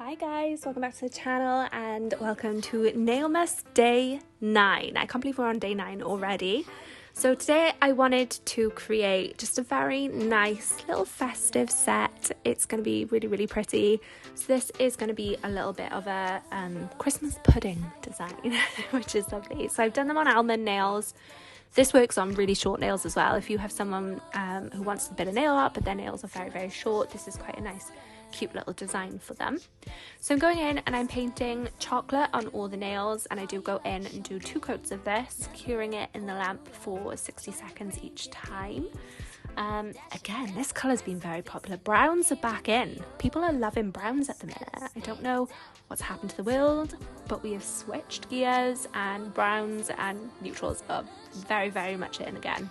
Hi guys, welcome back to the channel and welcome to Nailmas day 9. I can't believe we're on day 9 already. So today I wanted to create just a very nice little festive set. It's going to be really pretty. So this is going to be a little bit of a Christmas pudding design, which is lovely. So I've done them on almond nails. This works on really short nails as well. If you have someone who wants a bit of nail art but their nails are very short, this is quite a nice cute little design for them. So I'm going in and I'm painting chocolate on all the nails, and I do go in and do 2 coats of this, curing it in the lamp for 60 seconds each time. Again, this colour's been very popular. Browns are back in. People are loving browns at the minute. I don't know what's happened to the world, but we have switched gears and browns and neutrals are very much in again.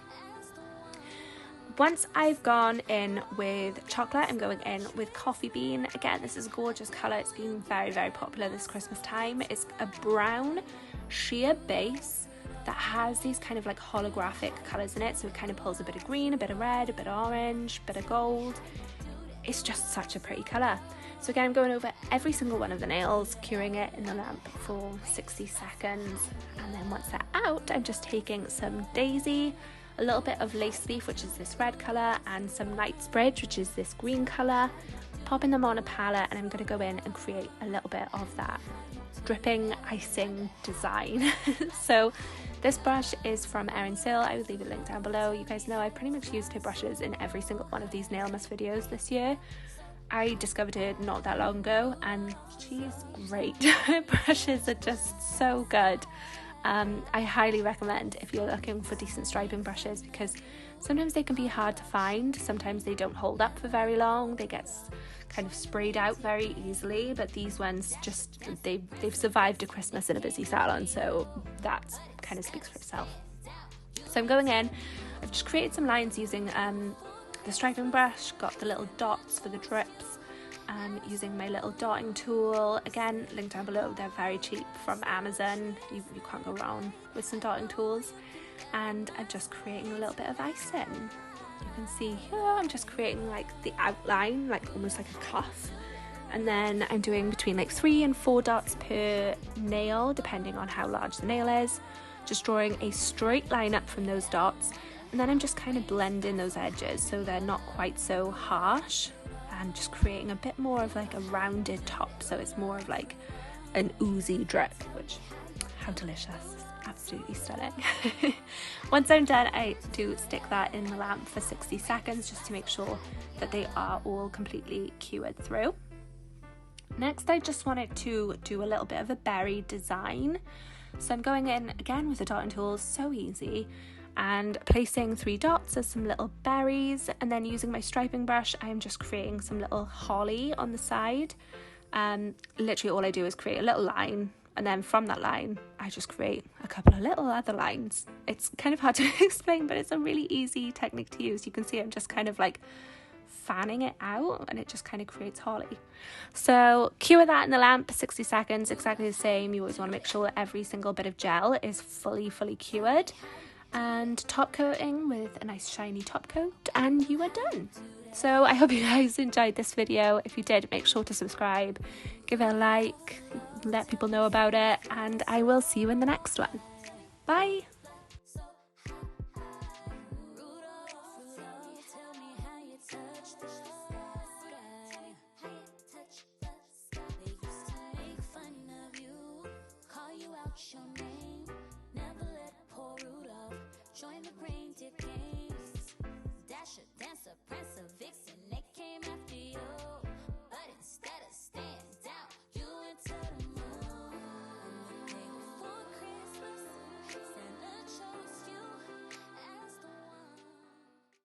Once I've gone in with chocolate, I'm going in with coffee bean. Again, this is a gorgeous colour. It's been very popular this Christmas time. It's a brown sheer base that has these kind of like holographic colours in it. So it kind of pulls a bit of green, a bit of red, a bit of orange, a bit of gold. It's just such a pretty colour. So again, I'm going over every single one of the nails, curing it in the lamp for 60 seconds. And then once they're out, I'm just taking some daisy, a little bit of Laceleaf, which is this red colour, and some Knightsbridge, which is this green colour, popping them on a palette, and I'm going to go in and create a little bit of that dripping icing design. So this brush is from ERIN SEARLE. I will leave a link down below. You guys know I pretty much used her brushes in every single one of these Nailmas videos this year. I discovered her not that long ago and she's great. Her brushes are just so good. I highly recommend if you're looking for decent striping brushes, because sometimes they can be hard to find. Sometimes they don't hold up for very long. They get kind of sprayed out very easily, but these ones just they've survived a Christmas in a busy salon, so that kind of speaks for itself. So I'm going in, I've just created some lines using the striping brush, got the little dots for the drips, using my little dotting tool. Again, link down below. They're very cheap from Amazon. You can't go wrong with some dotting tools. And I'm just creating a little bit of icing. You can see here I'm just creating like the outline, like almost like a cuff, and then I'm doing between like 3 and 4 dots per nail depending on how large the nail is, just drawing a straight line up from those dots, and then I'm just kind of blending those edges so they're not quite so harsh, and just creating a bit more of like a rounded top, so it's more of like an oozy drip, which, how delicious, absolutely stunning. Once I'm done, I do stick that in the lamp for 60 seconds just to make sure that they are all completely cured through. Next, I just wanted to do a little bit of a berry design, so I'm going in again with the dotting tool, so easy, and placing 3 dots as some little berries, and then using my striping brush I'm just creating some little holly on the side. Literally all I do is create a little line, and then from that line I just create a couple of little other lines. It's kind of hard to explain, but it's a really easy technique to use. You can see I'm just kind of like fanning it out and it just kind of creates holly. So cure that in the lamp for 60 seconds, exactly the same. You always want to make sure that every single bit of gel is fully cured, and top coating with a nice shiny top coat, and you are done. So I hope you guys enjoyed this video. If you did, make sure to subscribe, give it a like, let people know about it, and I will see you in the next one. Bye. Show